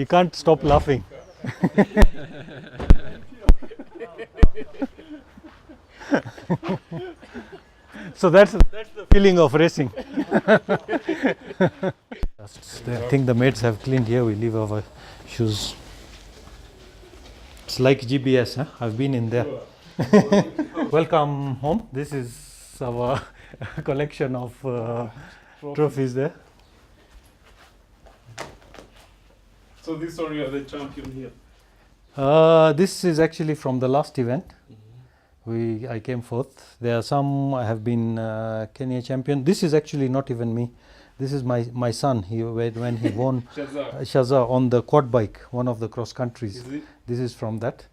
You can't stop laughing. So that's the feeling of racing. I think the maids have cleaned here. We leave our shoes. It's like GBS, huh? I've been in there. Welcome home. This is our collection of trophies there. So this one you are the champion here? This is actually from the last event. I came fourth. There are some I have been Kenya champion. This is actually not even me. This is my son. When he won Shazar on the quad bike, one of the cross countries. This is from that.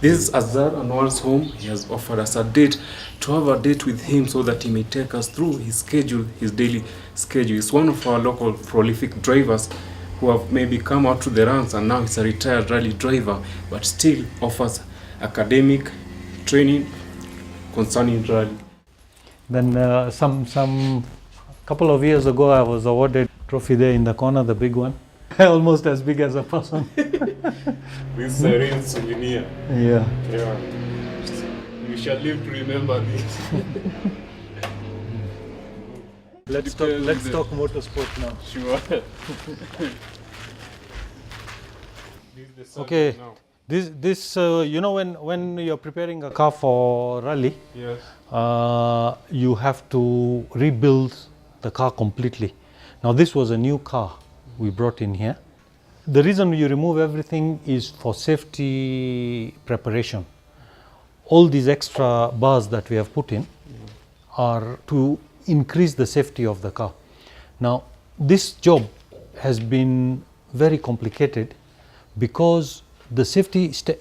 This is Azar, Anwar's home. He has offered us a date to have a date with him so that he may take us through his schedule, his daily schedule. He's one of our local prolific drivers who have maybe come out to the ranks, and now he's a retired rally driver, but still offers academic training concerning rally. Then some couple of years ago, I was awarded trophy there in the corner, the big one, almost as big as a person. This is a real souvenir. Yeah. You shall live to remember this. Let's talk motorsport now. Sure. Okay. This you know, when you're preparing a car for rally, yes, you have to rebuild the car completely. Now this was a new car we brought in here. The reason you remove everything is for safety preparation. All these extra bars that we have put in are to increase the safety of the car. Now this job has been very complicated because the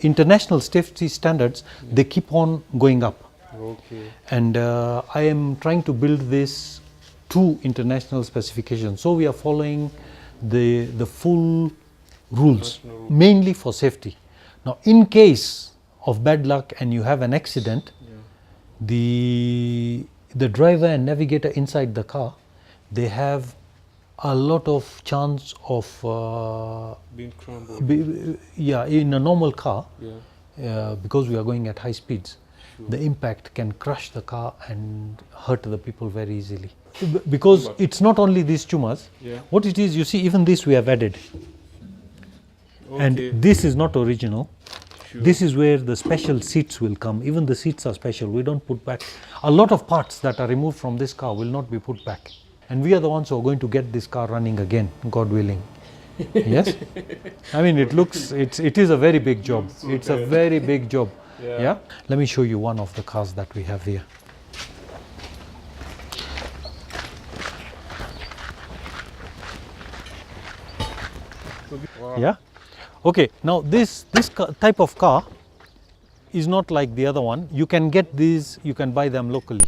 international safety standards, they keep on going up. Okay. And I am trying to build this to international specifications. So we are following the full rules, mainly for safety. Now, in case of bad luck and you have an accident, the driver and navigator inside the car, they have a lot of chance of being crumbled. In a normal car, because we are going at high speeds, the impact can crush the car and hurt the people very easily. Because it's not only these tumors. What it is, you see, even this we have added. Okay. And this is not original. Sure. This is where the special seats will come. Even the seats are special. We don't put back. A lot of parts that are removed from this car will not be put back. And we are the ones who are going to get this car running again, God willing. Yes? I mean, it is a very big job. It's a very big job. Yeah? Let me show you one of the cars that we have here. Wow. Yeah? Okay, now this type of car is not like the other one. You can get these, you can buy them locally,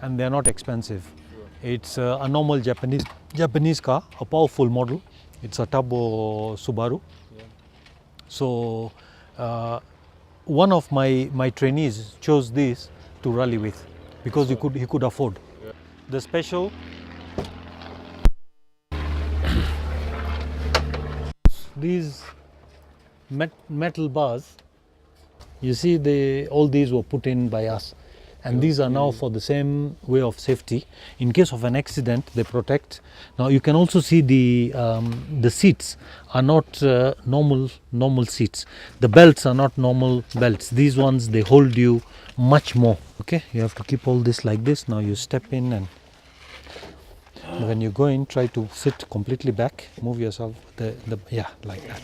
and they're not expensive. It's a normal Japanese car, a powerful model. It's a turbo Subaru. So one of my trainees chose this to rally with because he could afford. The special, these metal bars, you see, all these were put in by us. And these are now for the same way of safety. In case of an accident, they protect. Now you can also see the seats are not normal seats. The belts are not normal belts. These ones, they hold you much more. Okay, you have to keep all this like this. Now you step in, and when you go in, try to sit completely back. Move yourself. Like that.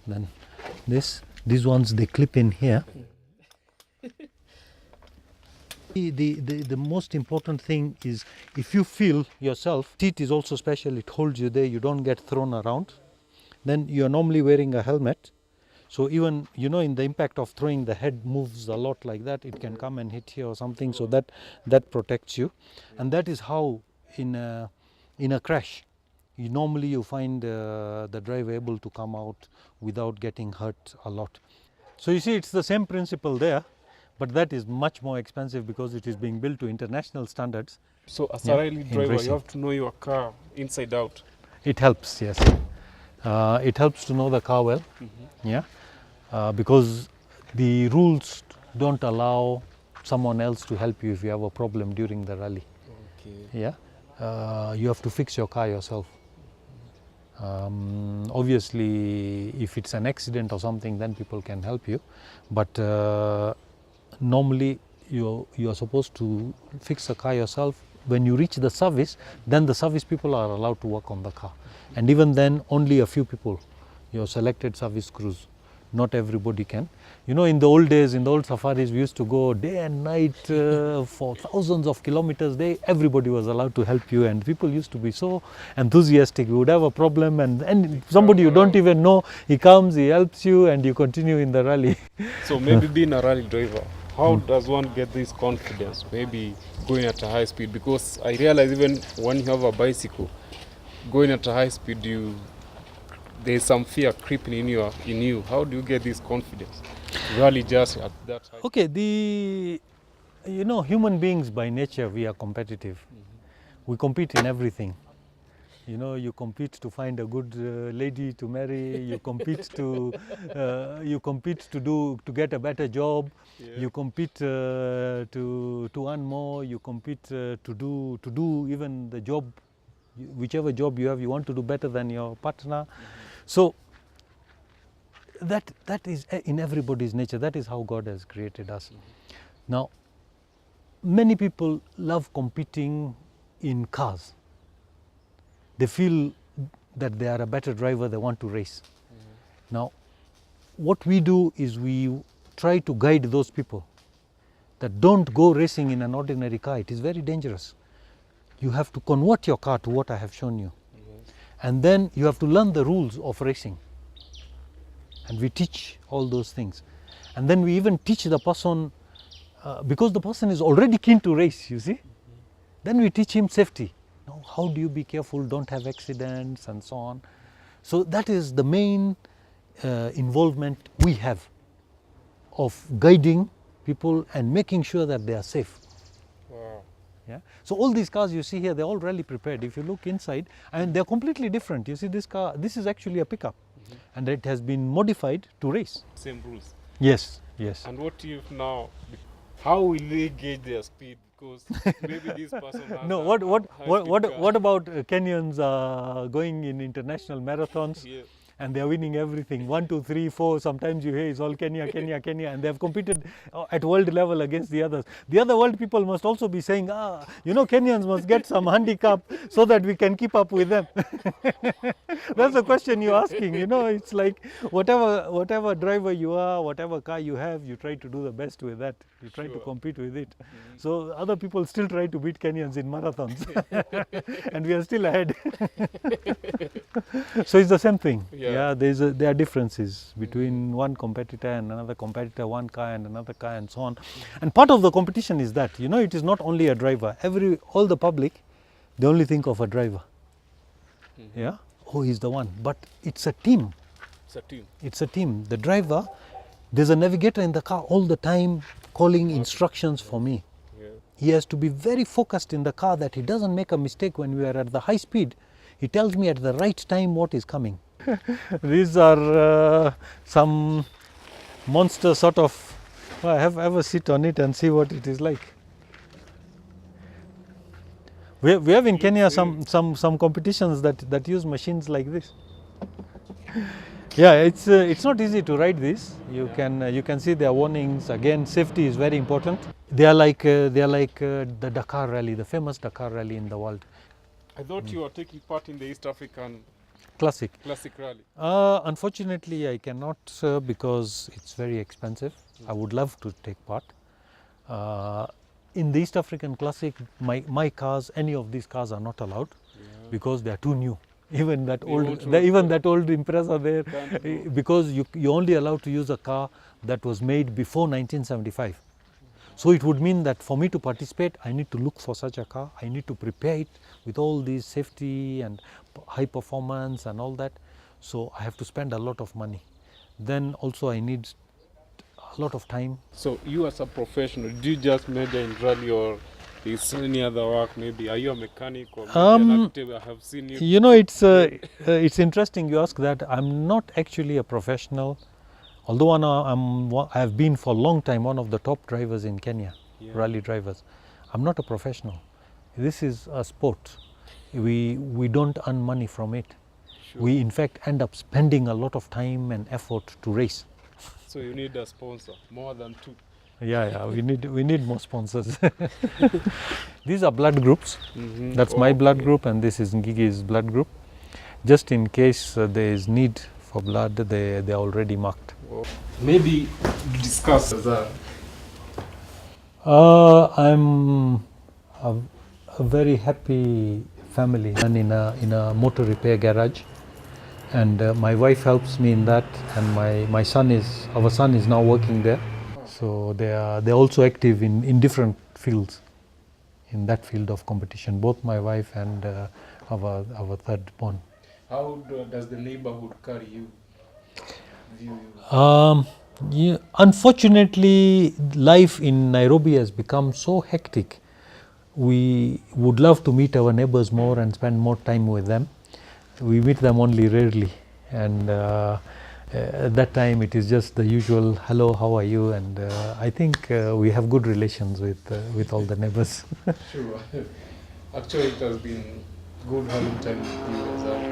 Then these ones, they clip in here. The most important thing is, if you feel yourself, seat is also special, it holds you there, you don't get thrown around. Then you're normally wearing a helmet. So even, in the impact of throwing, the head moves a lot like that, it can come and hit you or something, so that protects you. And that is how in a crash, you find the driver able to come out without getting hurt a lot. So you see, it's the same principle there. But that is much more expensive because it is being built to international standards. So as a rally driver, you have to know your car inside out. It helps, yes. It helps to know the car well, yeah, because the rules don't allow someone else to help you if you have a problem during the rally. Okay. Yeah, you have to fix your car yourself. Obviously, if it's an accident or something, then people can help you, but normally you are supposed to fix the car yourself. When you reach the service, then the service people are allowed to work on the car, and even then only a few people, your selected service crews. Not everybody can. You know, in the old days, in the old safaris, we used to go day and night for thousands of kilometers. Everybody was allowed to help you, and people used to be so enthusiastic. You would have a problem, and somebody you don't even know, he comes, he helps you, and you continue in the rally. So maybe being a rally driver, how does one get this confidence? Maybe going at a high speed, because I realize even when you have a bicycle, going at a high speed, there's some fear creeping in you. How do you get this confidence? Rally just at that high. Okay, human beings by nature, we are competitive. We compete in everything. You know, you compete to find a good lady to marry. You compete to get a better job. Yeah. You compete to earn more. You compete to do even the job, whichever job you have. You want to do better than your partner. So that is in everybody's nature. That is how God has created us. Now, many people love competing in cars. They feel that they are a better driver, they want to race. Now, what we do is we try to guide those people that don't go racing in an ordinary car. It is very dangerous. You have to convert your car to what I have shown you. And then you have to learn the rules of racing. And we teach all those things. And then we even teach the person, because the person is already keen to race, you see. Then we teach him safety. Now, how do you be careful, don't have accidents and so on. So that is the main involvement we have of guiding people and making sure that they are safe. Wow. Yeah. So all these cars you see here, they're all rally prepared. If you look inside, and they're completely different. You see this car, this is actually a pickup, and it has been modified to race. Same rules. Yes, yes. And what if now, how will they gauge their speed? Because maybe this person has No, a what high-speed about Kenyans going in international marathons? car. Yeah. And they are winning everything. 1, 2, 3, 4. Sometimes you hear it's all Kenya, Kenya, Kenya, and they have competed at world level against the others. The other world people must also be saying, Kenyans must get some handicap so that we can keep up with them. That's the question you're asking. You know, it's like whatever driver you are, whatever car you have, you try to do the best with that. You try to compete with it. So other people still try to beat Kenyans in marathons, and we are still ahead. So it's the same thing. Yeah, there are differences between one competitor and another competitor, one car and another car, and so on. And part of the competition is that, you know, it is not only a driver. All the public, they only think of a driver. Yeah, oh, he's the one. But it's a team. It's a team. It's a team. The driver, there's a navigator in the car all the time calling instructions for me. Yeah. He has to be very focused in the car that he doesn't make a mistake when we are at the high speed. He tells me at the right time what is coming. These are some monster sort of, I have ever sit on it and see what it is like. We have in Kenya some competitions that use machines like this. Yeah, it's not easy to ride this. You can see their warnings. Again, safety is very important. They are like the Dakar Rally, the famous Dakar Rally in the world. I thought you were taking part in the East African Classic Rally. Unfortunately, I cannot because it's very expensive. I would love to take part. In the East African Classic, my cars, any of these cars are not allowed because they are too new. Even that old Impreza there, because you're only allowed to use a car that was made before 1975. So it would mean that for me to participate, I need to look for such a car. I need to prepare it with all these safety and high performance and all that. So I have to spend a lot of money. Then also I need a lot of time. So you as a professional, do you just major in rally, or Is any other work maybe? Are you a mechanic or maybe an active? I have seen you. You know, it's interesting you ask that. I'm not actually a professional, although I have been for a long time one of the top drivers in Kenya, rally drivers. I'm not a professional. This is a sport. We don't earn money from it. Sure. We in fact end up spending a lot of time and effort to race. So you need a sponsor, more than two. Yeah, we need more sponsors. These are blood groups. That's my blood group, and this is Ngigi's blood group. Just in case there is need for blood, they are already marked. Maybe discuss Azar. I'm a very happy family and in a motor repair garage, and my wife helps me in that, and our son is now working there. So they're also active in different fields, in that field of competition, both my wife and our third born. How does the neighborhood carry you? View you? Unfortunately, life in Nairobi has become so hectic. We would love to meet our neighbors more and spend more time with them. We meet them only rarely, and at that time it is just the usual hello, how are you, and I think we have good relations with all the neighbors. Sure. Actually, it has been good having time with you, Azar.